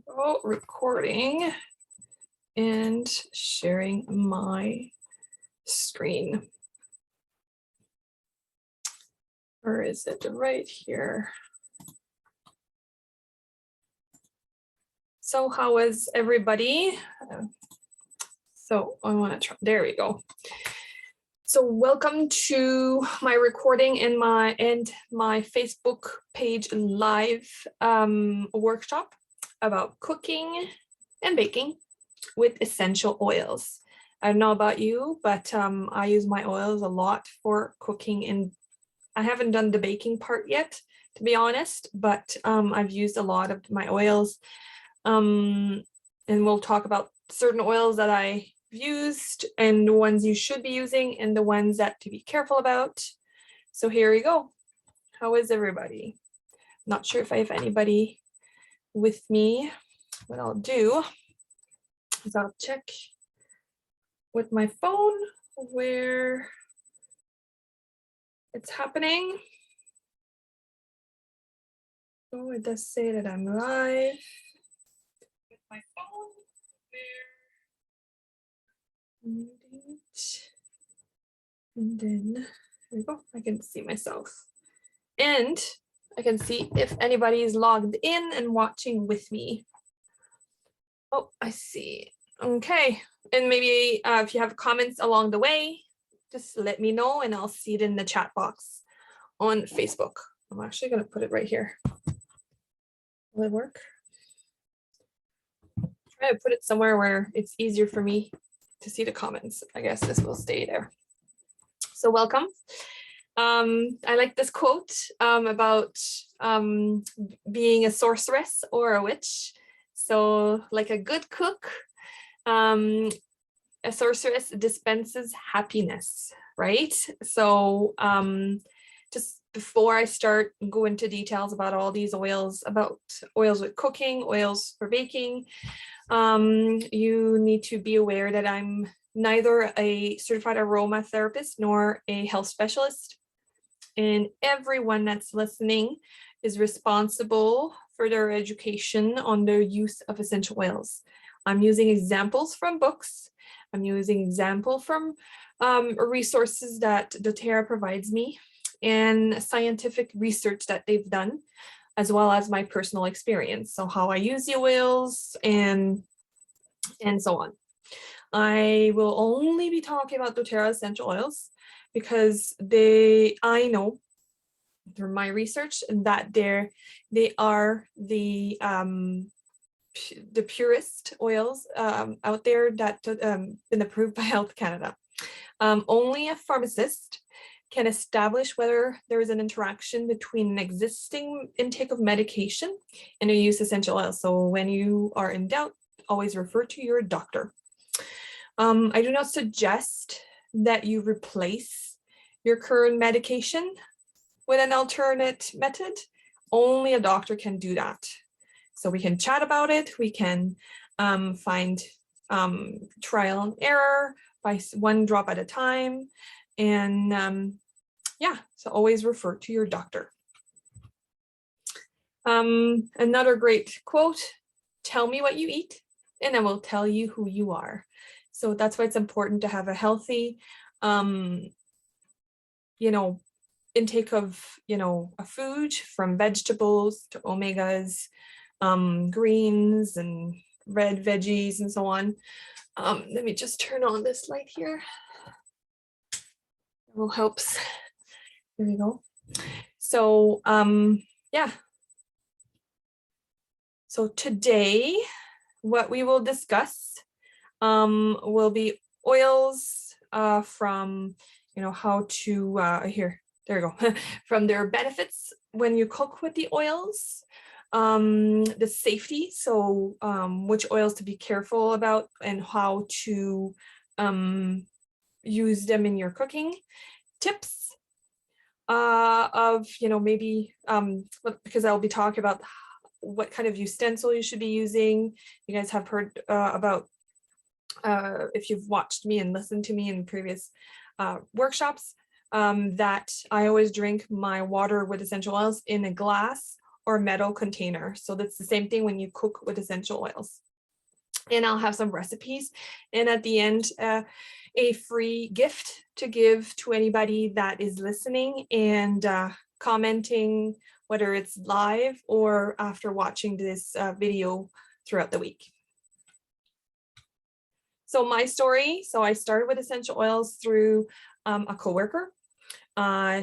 Oh, recording and sharing my screen. Or is it right here? So how is everybody? So I want to try, there we go. So welcome to my recording and my Facebook page live workshop about cooking and baking with essential oils. I don't know about you, but I use my oils a lot for cooking, and I haven't done the baking part yet, to be honest, but I've used a lot of my oils. And we'll talk about certain oils that I've used and the ones you should be using and the ones that to be careful about. So here we go. How is everybody? Not sure if I have anybody with me. What I'll do is I'll check with my phone where it's happening. Oh, it does say that I'm live with my phone. And then there we go. I can see myself. And I can see if anybody is logged in and watching with me. Oh, I see. Okay. And maybe if you have comments along the way, just let me know and I'll see it in the chat box on Facebook. I'm actually going to put it right here. Will it work? Try to put it somewhere where it's easier for me to see the comments. I guess this will stay there. So welcome. I like this quote about being a sorceress or a witch. So like a good cook, a sorceress dispenses happiness, right? So just before I start go into details about all these oils, about oils with cooking, oils for baking, you need to be aware that I'm neither a certified aromatherapist nor a health specialist. And everyone that's listening is responsible for their education on the use of essential oils. I'm using examples from books. I'm using example from resources that doTERRA provides me and scientific research that they've done, as well as my personal experience. So how I use the oils and so on. I will only be talking about doTERRA essential oils because I know through my research that they are the purest oils out there that been approved by Health Canada. Only a pharmacist can establish whether there is an interaction between an existing intake of medication and a use of essential oils. So when you are in doubt, always refer to your doctor. I do not suggest that you replace your current medication with an alternate method. Only a doctor can do that. So we can chat about it. We can find trial and error by one drop at a time. And yeah, so always refer to your doctor. Another great quote, tell me what you eat and I will tell you who you are. So that's why it's important to have a healthy, intake of, a food, from vegetables to omegas, greens and red veggies and so on. Let me just turn on this light here. It will helps. There we go. So yeah. So today, what we will discuss will be oils from, how to, here, there you go, from their benefits when you cook with the oils, the safety, so which oils to be careful about and how to use them in your cooking, tips of, maybe, because I'll be talking about what kind of utensil you should be using. You guys have heard about, if you've watched me and listened to me in previous workshops, that I always drink my water with essential oils in a glass or metal container. So that's the same thing when you cook with essential oils. And I'll have some recipes. And at the end, a free gift to give to anybody that is listening and commenting, whether it's live or after watching this video throughout the week. So my story, so I started with essential oils through a coworker. I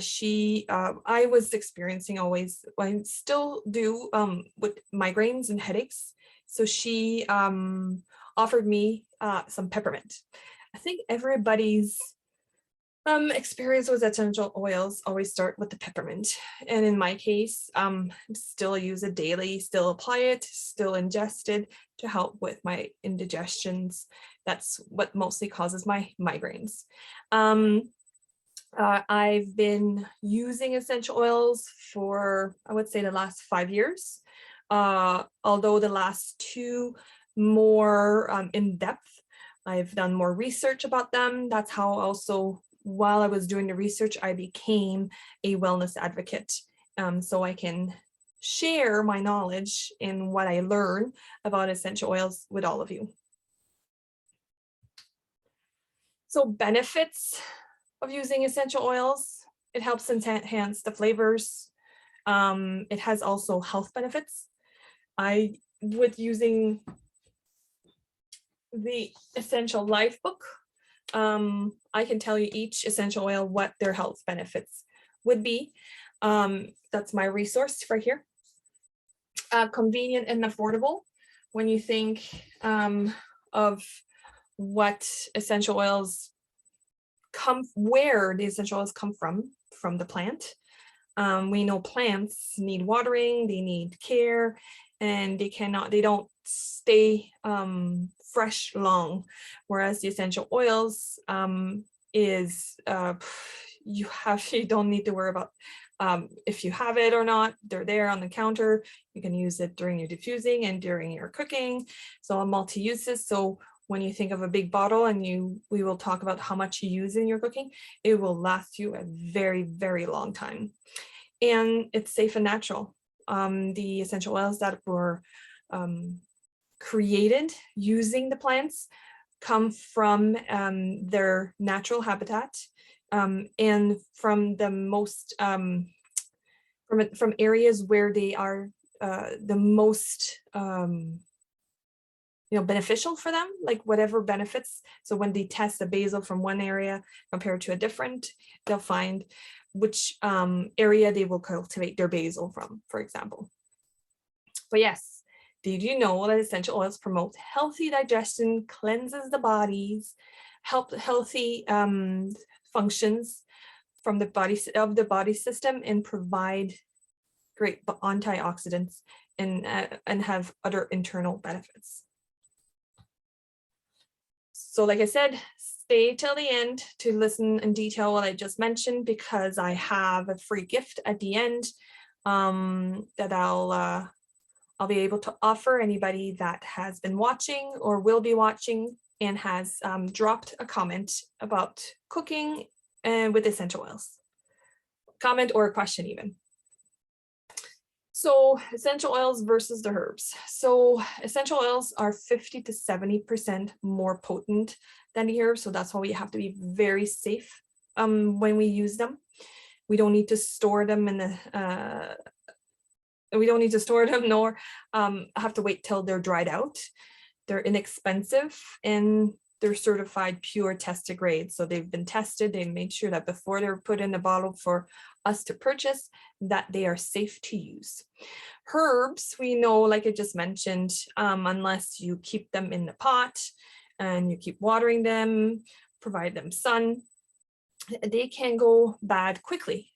was experiencing always, I still do with migraines and headaches. So she offered me some peppermint. I think everybody's experience with essential oils always start with the peppermint. And in my case, still use it daily, still apply it, still ingest it to help with my indigestions. That's what mostly causes my migraines. I've been using essential oils for, I would say, the last 5 years, although the last 2 more in depth. I've done more research about them. That's how also, while I was doing the research, I became a wellness advocate. So I can share my knowledge in what I learn about essential oils with all of you. So benefits of using essential oils: it helps enhance the flavors. It has also health benefits. With using the Essential Life book, I can tell you each essential oil what their health benefits would be. That's my resource right here. Convenient and affordable. When you think of what essential oils where the essential oils come from the plant. We know plants need watering, they need care, and they don't stay fresh long. Whereas the essential oils you don't need to worry about if you have it or not. They're there on the counter. You can use it during your diffusing and during your cooking. So a multi-uses. So when you think of a big bottle, and we will talk about how much you use in your cooking, it will last you a very, very long time. And it's safe and natural. The essential oils that were created using the plants come from their natural habitat, and from the most from areas where they are the most beneficial for them, like whatever benefits. So when they test the basil from one area compared to a different, they'll find which area they will cultivate their basil from, for example. But yes, did you know that essential oils promote healthy digestion, cleanses the bodies, help healthy functions from the body system, and provide great antioxidants and have other internal benefits. So like I said, stay till the end to listen in detail what I just mentioned, because I have a free gift at the end that I'll be able to offer anybody that has been watching or will be watching and has dropped a comment about cooking and with essential oils. Comment or a question even. So essential oils versus the herbs. So essential oils are 50 to 70% more potent than the herbs. So that's why we have to be very safe when we use them. We don't need to store them nor have to wait till they're dried out. They're inexpensive and they're certified pure tested grade. So they've been tested. They made sure that before they're put in a bottle for us to purchase, that they are safe to use. Herbs, we know, like I just mentioned, unless you keep them in the pot and you keep watering them, provide them sun, they can go bad quickly.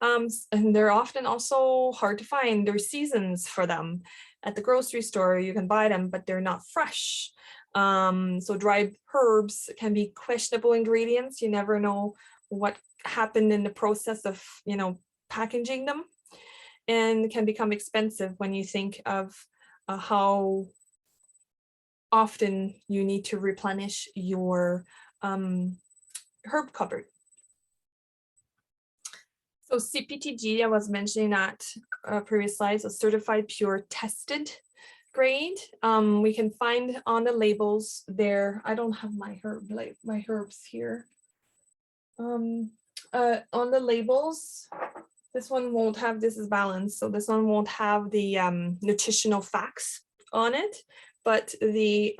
And they're often also hard to find. There's seasons for them. At the grocery store, you can buy them, but they're not fresh. So dried herbs can be questionable ingredients. You never know what happened in the process of, packaging them, and can become expensive when you think of how often you need to replenish your herb cupboard. So CPTG, I was mentioning that previous slides, a certified pure tested grade. We can find on the labels there. I don't have my herbs here. On the labels, this one won't have, this is balanced, so this one won't have the nutritional facts on it, but the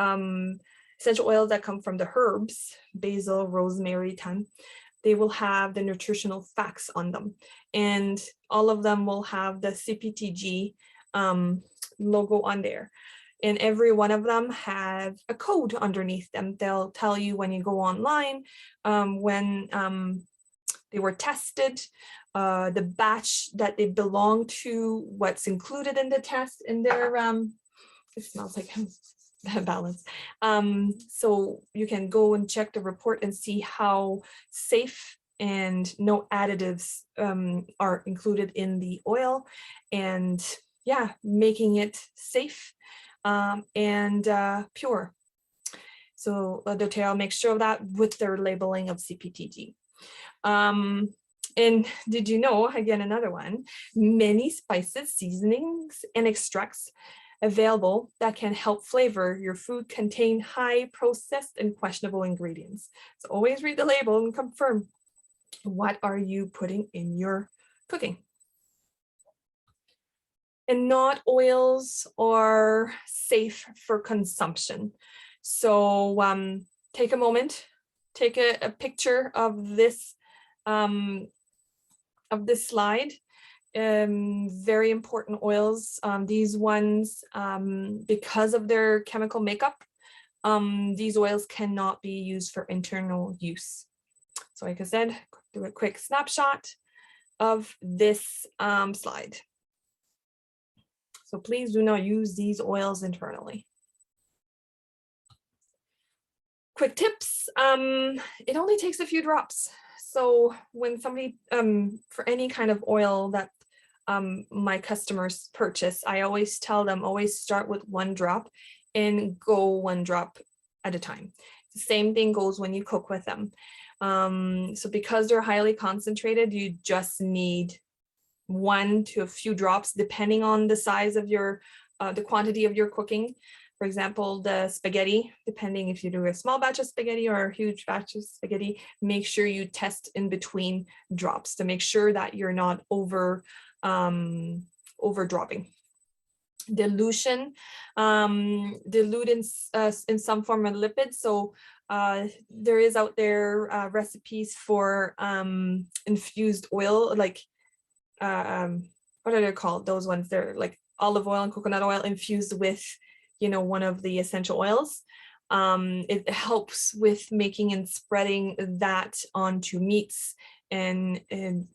essential oils that come from the herbs, basil, rosemary, thyme, they will have the nutritional facts on them. And all of them will have the CPTG logo on there. And every one of them have a code underneath them. They'll tell you when you go online, when they were tested, the batch that they belong to, what's included in the test, in their, it smells like balance. So you can go and check the report and see how safe and no additives are included in the oil, and yeah, making it safe and pure. So doTERRA makes sure of that with their labeling of CPTG. And did you know, again, another one, many spices, seasonings, and extracts available that can help flavor your food contain high processed and questionable ingredients. So always read the label and confirm what are you putting in your cooking. And not oils are safe for consumption. So take a moment, take a picture of this slide. Very important oils. These ones, because of their chemical makeup, these oils cannot be used for internal use. So like I said, do a quick snapshot of this slide. So please do not use these oils internally. Quick tips, it only takes a few drops. So when somebody, for any kind of oil that my customers purchase, I always tell them, always start with 1 drop and go 1 drop at a time. The same thing goes when you cook with them. So because they're highly concentrated, you just need 1 to a few drops, depending on the size of your, the quantity of your cooking. For example, the spaghetti, depending if you do a small batch of spaghetti or a huge batch of spaghetti, make sure you test in between drops to make sure that you're not over dropping. Dilution, dilute in some form of lipids. So there is out there recipes for infused oil, like what are they called? Those ones, they're like olive oil and coconut oil infused with, you know, one of the essential oils. It helps with making and spreading that onto meats and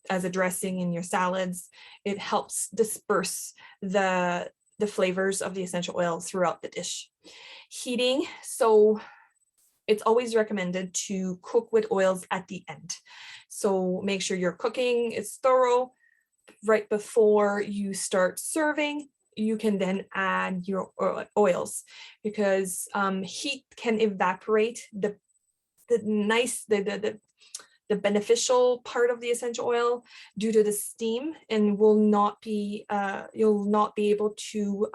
as a dressing in your salads. It helps disperse the flavors of the essential oil throughout the dish. Heating, so it's always recommended to cook with oils at the end. So make sure your cooking is thorough right before you start serving. You can then add your oils, because heat can evaporate the beneficial part of the essential oil due to the steam, and will not be you'll not be able to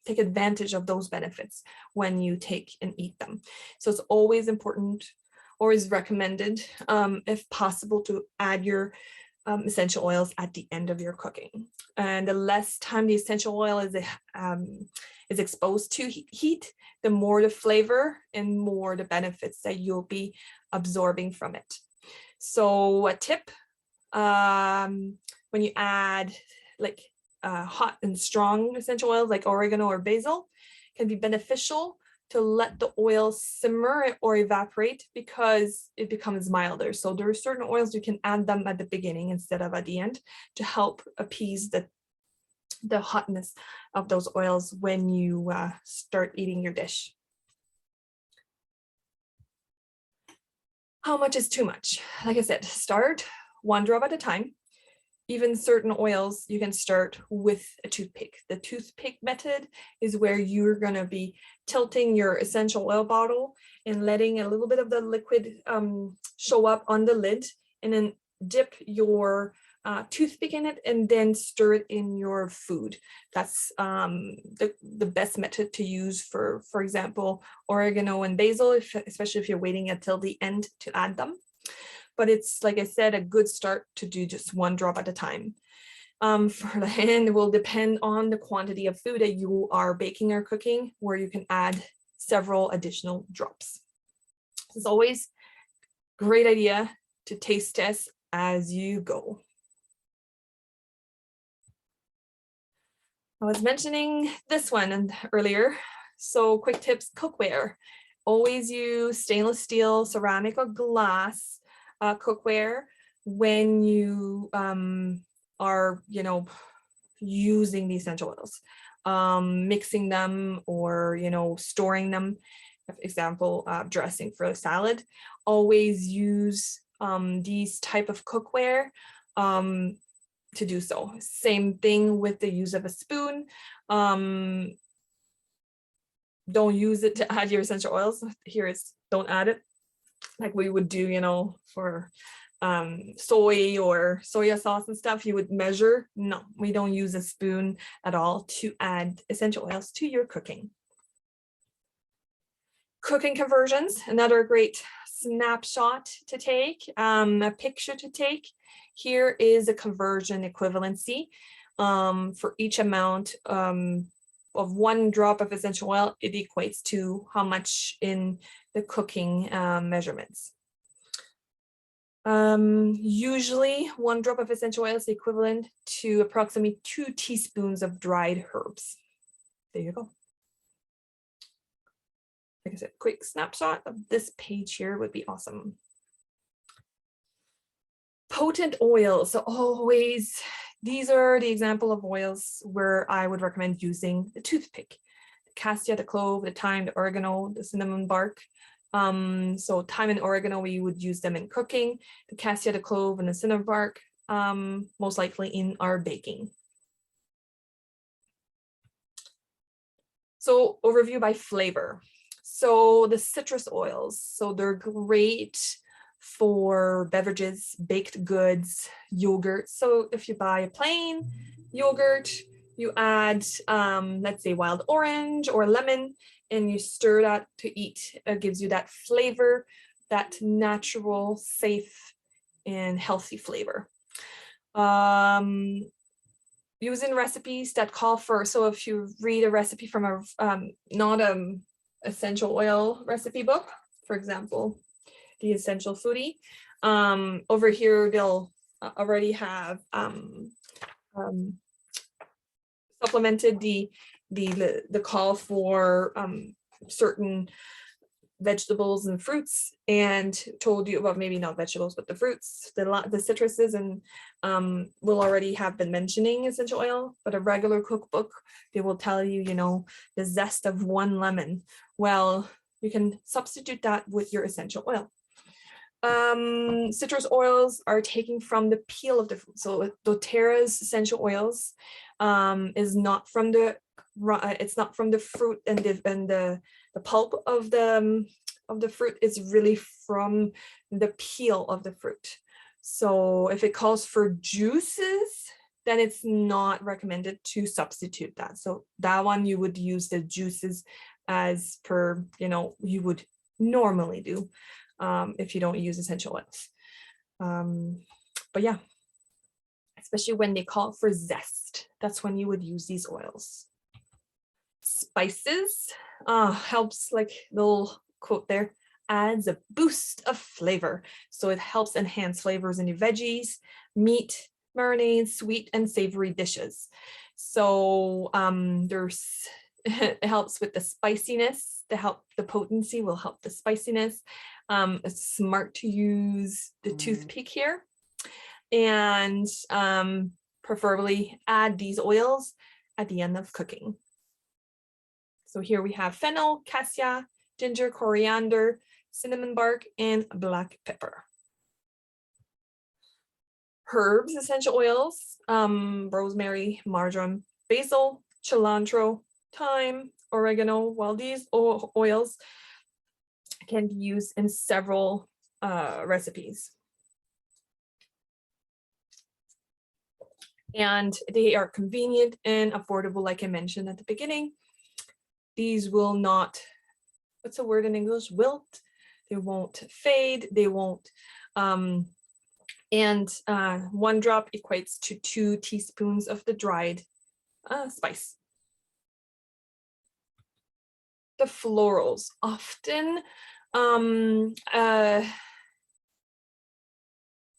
take advantage of those benefits when you take and eat them. So it's always important, always recommended, if possible, to add your essential oils at the end of your cooking. And the less time the essential oil is exposed to heat, the more the flavor and more the benefits that you'll be absorbing from it. So a tip, when you add like hot and strong essential oils like oregano or basil, can be beneficial to let the oil simmer or evaporate, because it becomes milder. So there are certain oils you can add them at the beginning instead of at the end to help appease the hotness of those oils when you start eating your dish. How much is too much? Like I said, start 1 drop at a time. Even certain oils, you can start with a toothpick. The toothpick method is where you're going to be tilting your essential oil bottle and letting a little bit of the liquid show up on the lid, and then dip your toothpick in it and then stir it in your food. That's the best method to use for example, oregano and basil, especially if you're waiting until the end to add them. But it's, like I said, a good start to do just one drop at a time. For the hand, it will depend on the quantity of food that you are baking or cooking, where you can add several additional drops. It's always a great idea to taste test as you go. I was mentioning this one earlier. So quick tips, cookware. Always use stainless steel, ceramic, or glass cookware when you are, using the essential oils, mixing them or, storing them. For example, dressing for a salad. Always use these type of cookware to do so. Same thing with the use of a spoon. Don't use it to add your essential oils. Here it's don't add it like we would do, for soy or soya sauce and stuff. You would measure. No, we don't use a spoon at all to add essential oils to your cooking. Cooking conversions, another great snapshot to take, a picture to take. Here is a conversion equivalency for each amount of 1 drop of essential oil. It equates to how much in the cooking measurements. Usually 1 drop of essential oil is equivalent to approximately 2 teaspoons of dried herbs. There you go. Like I said, quick snapshot of this page here would be awesome. Potent oils. So always, these are the example of oils where I would recommend using the toothpick. The cassia, the clove, the thyme, the oregano, the cinnamon bark. So thyme and oregano, we would use them in cooking. The cassia, the clove, and the cinnamon bark, most likely in our baking. So overview by flavor. So the citrus oils, so they're great for beverages, baked goods, yogurt. So if you buy a plain yogurt, you add, let's say, wild orange or lemon, and you stir that to eat. It gives you that flavor, that natural, safe, and healthy flavor. Using recipes that call for, so if you read a recipe from a not essential oil recipe book, for example, the Essential Foodie, over here they'll already have supplemented the call for certain vegetables and fruits, and told you about, maybe not vegetables, but the fruits, the citruses, and will already have been mentioning essential oil. But a regular cookbook, they will tell you, the zest of 1 lemon. Well, you can substitute that with your essential oil. Citrus oils are taken from the peel of the fruit. So doTERRA's essential oils is not from the it's not from the fruit and the pulp of the fruit. Is really from the peel of the fruit. So if it calls for juices, then it's not recommended to substitute that. So that one, you would use the juices as per, you would normally do if you don't use essential oils. But yeah, especially when they call for zest, that's when you would use these oils. Spices helps, like the little quote there, adds a boost of flavor. So it helps enhance flavors in your veggies, meat, marinades, sweet and savory dishes. So it helps with the spiciness, the potency will help the spiciness. It's smart to use the toothpick here, and preferably add these oils at the end of cooking. So here we have fennel, cassia, ginger, coriander, cinnamon bark, and black pepper. Herbs, essential oils, rosemary, marjoram, basil, cilantro, thyme, oregano. While these oils can be used in several recipes. And they are convenient and affordable, like I mentioned at the beginning. These will not, what's the word in English? Wilt. They won't fade. They won't. And 1 drop equates to 2 teaspoons of the dried spice. The florals often,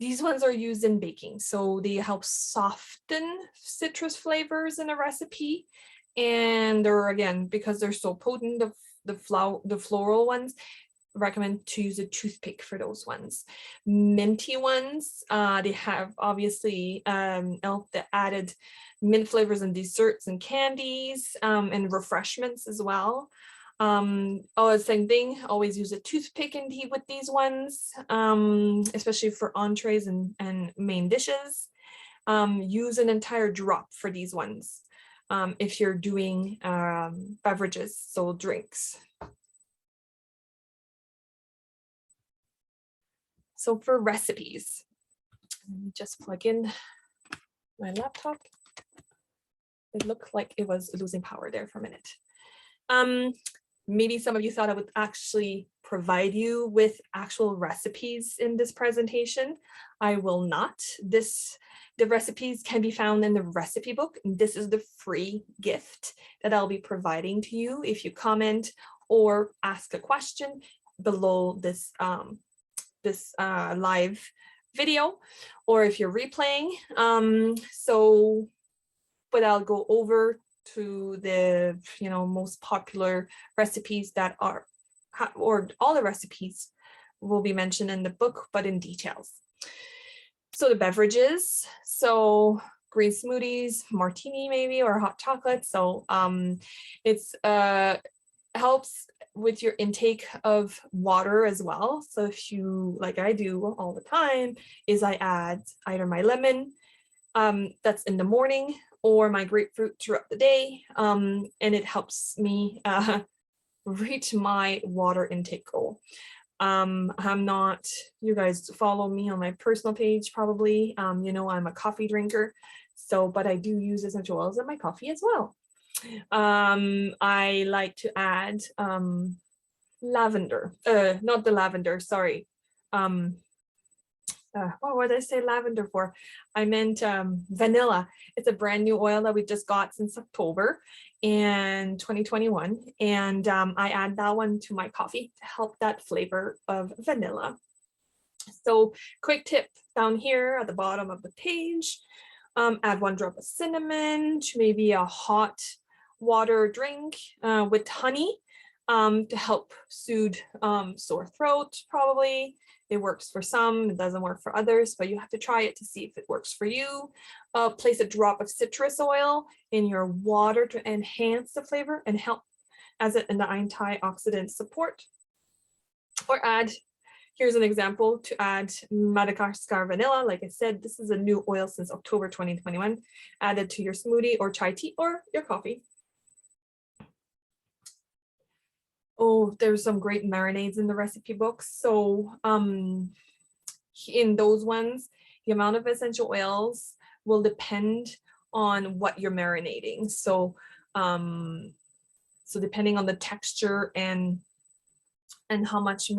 these ones are used in baking, so they help soften citrus flavors in a recipe. And they're, again, because they're so potent, the floral ones, recommend to use a toothpick for those ones. Minty ones, they have obviously the added mint flavors in desserts and candies, and refreshments as well. Same thing, always use a toothpick with these ones, especially for entrees and main dishes. Use an entire drop for these ones if you're doing beverages, so drinks. So for recipes, let me just plug in my laptop. It looked like it was losing power there for a minute. Maybe some of you thought I would actually provide you with actual recipes in this presentation. I will not. The recipes can be found in the recipe book. And this is the free gift that I'll be providing to you if you comment or ask a question below this live video, or if you're replaying. But I'll go over to the most popular recipes that are, or all the recipes will be mentioned in the book, but in details. So the beverages, so green smoothies, martini maybe, or hot chocolate. So it's helps with your intake of water as well. So if you, like I do all the time, is I add either my lemon that's in the morning, or my grapefruit throughout the day, and it helps me reach my water intake goal. I'm not, you guys follow me on my personal page probably, I'm a coffee drinker, but I do use essential oils in my coffee as well. I like to add lavender, not the lavender, sorry. What would I say lavender for? I meant vanilla. It's a brand new oil that we just got since October in 2021. And I add that one to my coffee to help that flavor of vanilla. So quick tip down here at the bottom of the page, add 1 drop of cinnamon to maybe a hot water drink with honey to help soothe sore throat probably. It works for some, it doesn't work for others, but you have to try it to see if it works for you. Place a drop of citrus oil in your water to enhance the flavor and help as an antioxidant support. Or add, here's an example to add Madagascar vanilla. Like I said, this is a new oil since October 2021. Add it to your smoothie or chai tea or your coffee. Oh, there's some great marinades in the recipe books. So in those ones, the amount of essential oils will depend on what you're marinating. So depending on the texture and how much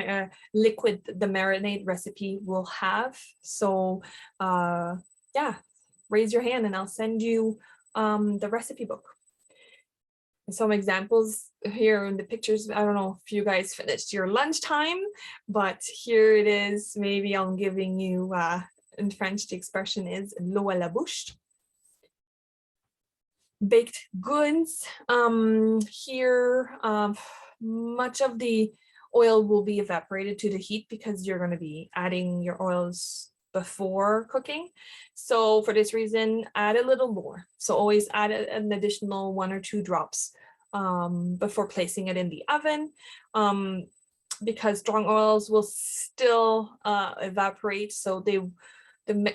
liquid the marinade recipe will have. So yeah, raise your hand and I'll send you the recipe book. Some examples here in the pictures. I don't know if you guys finished your lunchtime, but here it is. Maybe I'm giving you, in French, the expression is l'eau à la bouche. Baked goods. Here, much of the oil will be evaporated to the heat because you're going to be adding your oils before cooking. So for this reason, add a little more. So always add an additional 1 or 2 drops before placing it in the oven, because strong oils will still evaporate. So the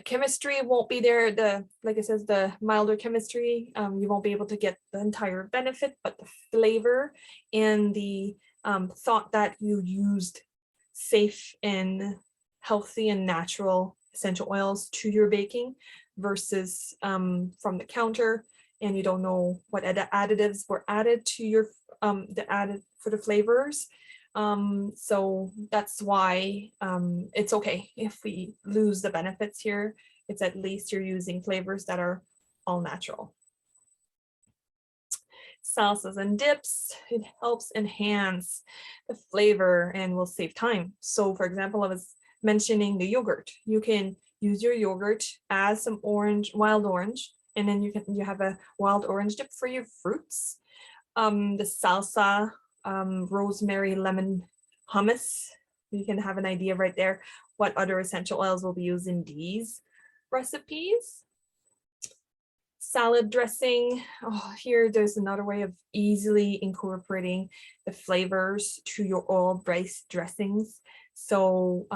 chemistry won't be there. Like it says, the milder chemistry, you won't be able to get the entire benefit, but the flavor and the thought that you used safe and healthy and natural essential oils to your baking versus from the counter, and you don't know what additives were added to your for the flavors. So that's why it's okay if we lose the benefits here. It's at least you're using flavors that are all natural. Salsas and dips, it helps enhance the flavor and will save time. So for example, I was mentioning the yogurt. You can use your yogurt, add some wild orange, and then you have a wild orange dip for your fruits. The salsa, rosemary, lemon hummus. You can have an idea right there what other essential oils will be used in these recipes. Salad dressing. Oh, here there's another way of easily incorporating the flavors to your oil-based dressings. So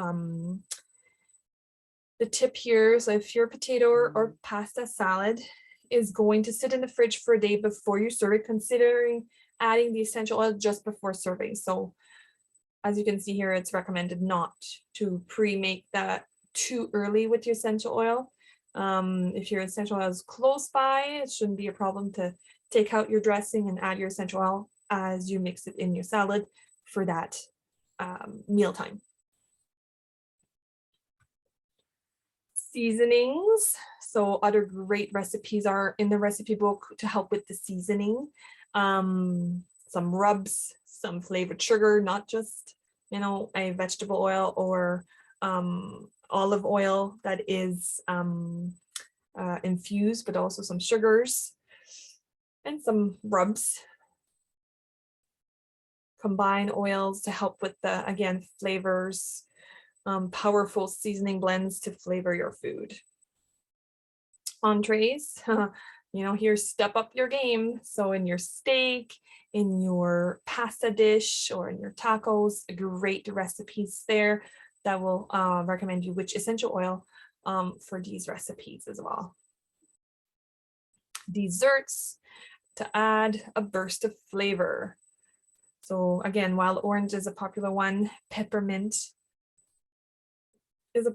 the tip here is if your potato or pasta salad is going to sit in the fridge for a day before you serve it, considering adding the essential oil just before serving. So as you can see here, it's recommended not to pre-make that too early with your essential oil. If your essential oil is close by, it shouldn't be a problem to take out your dressing and add your essential oil as you mix it in your salad for that mealtime. Seasonings. So other great recipes are in the recipe book to help with the seasoning. Some rubs, some flavored sugar, not just, you know, a vegetable oil or olive oil that is infused, but also some sugars and some rubs. Combine oils to help with the, again, flavors. Powerful seasoning blends to flavor your food. Entrees, you know, here step up your game. So in your steak, in your pasta dish, or in your tacos, great recipes there that will recommend you which essential oil for these recipes as well. Desserts, to add a burst of flavor. So again, wild orange is a popular one. Peppermint is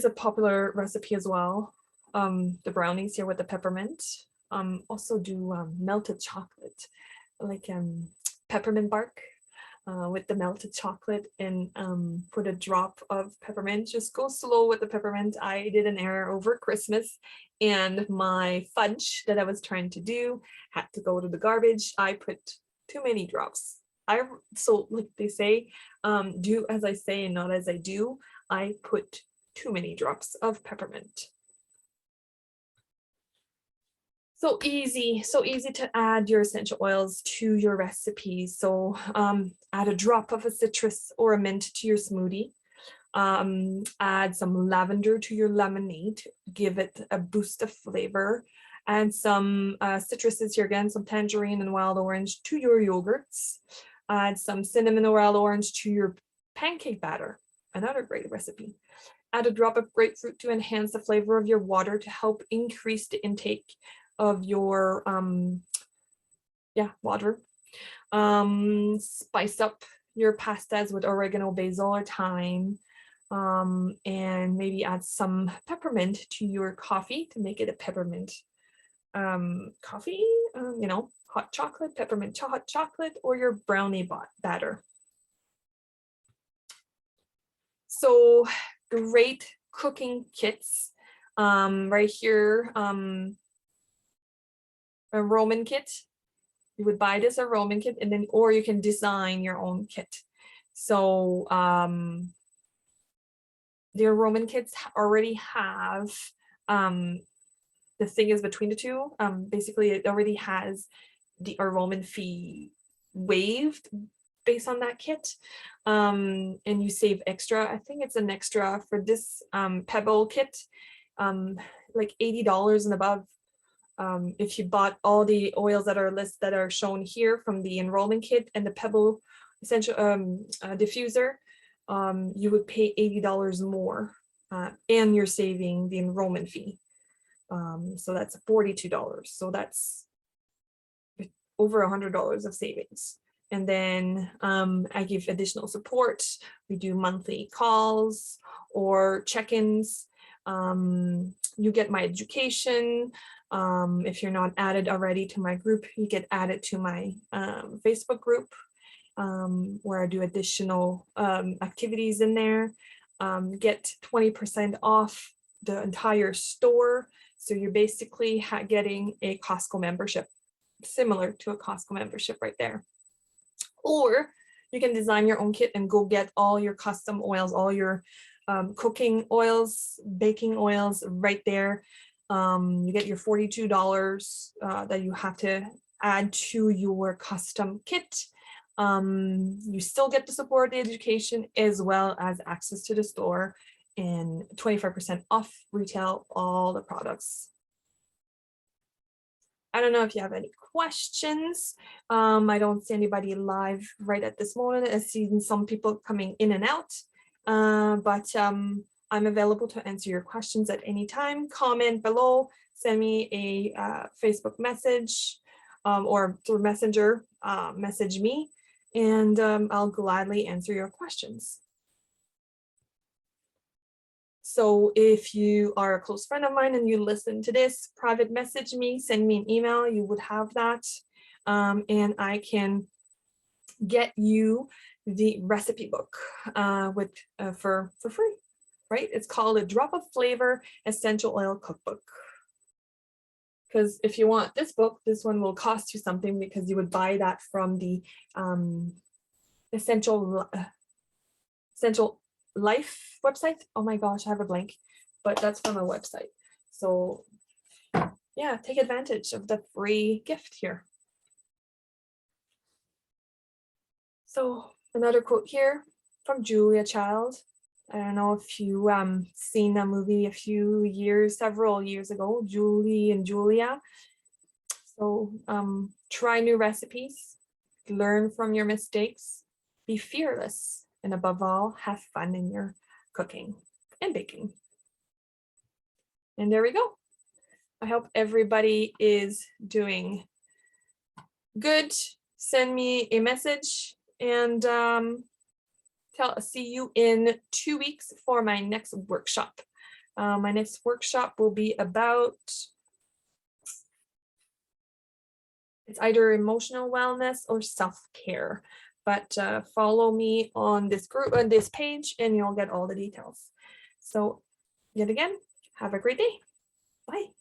a popular recipe as well. The brownies here with the peppermint. Also do melted chocolate, like peppermint bark with the melted chocolate, and put a drop of peppermint. Just go slow with the peppermint. I did an error over Christmas, and my fudge that I was trying to do had to go to the garbage. I put too many drops. So like they say, do as I say and not as I do. I put too many drops of peppermint. So easy to add your essential oils to your recipes. So add a drop of a citrus or a mint to your smoothie. Add some lavender to your lemonade, give it a boost of flavor. And some citruses here again, some tangerine and wild orange to your yogurts. Add some cinnamon or wild orange to your pancake batter, another great recipe. Add a drop of grapefruit to enhance the flavor of your water to help increase the intake of your water. Spice up your pastas with oregano, basil, or thyme, and maybe add some peppermint to your coffee to make it a peppermint coffee, you know, hot chocolate, peppermint hot chocolate, or your brownie batter. So great cooking kits right here. A Roman kit, you would buy this a Roman kit, and then or you can design your own kit. So the Roman kits already have the thing is between the two, basically it already has the Roman fee waived based on that kit, and you save extra. I think it's an extra for this Pebble kit, like $80 and above. If you bought all the oils that are shown here from the enrollment kit and the Pebble essential diffuser, you would pay $80 more, and you're saving the enrollment fee. So that's $42. So that's over $100 of savings. And then I give additional support. We do monthly calls or check-ins. You get my education. If you're not added already to my group, you get added to my Facebook group, where I do additional activities in there. Get 20% off the entire store. So you're basically getting a Costco membership, similar to a Costco membership right there. Or you can design your own kit and go get all your custom oils, all your cooking oils, baking oils right there. You get your $42 that you have to add to your custom kit. You still get to support the education as well as access to the store and 25% off retail, all the products. I don't know if you have any questions. I don't see anybody live right at this moment. I've seen some people coming in and out, but I'm available to answer your questions at any time. Comment below, send me a Facebook message or through Messenger, message me, and I'll gladly answer your questions. So if you are a close friend of mine and you listen to this, private message me, send me an email, you would have that. And I can get you the recipe book for free, right? It's called A Drop of Flavor Essential Oil Cookbook. Because if you want this book, this one will cost you something because you would buy that from the Essential Life website. Oh my gosh, I have a blank, but that's from a website. So yeah, take advantage of the free gift here. So another quote here from Julia Child. I don't know if you seen that movie several years ago, Julie and Julia. So try new recipes, learn from your mistakes, be fearless, and above all, have fun in your cooking and baking. And there we go. I hope everybody is doing good. Send me a message and see you in 2 weeks for my next workshop. My next workshop will be about, it's either emotional wellness or self-care. But follow me on this group, on this page, and you'll get all the details. So yet again, have a great day. Bye.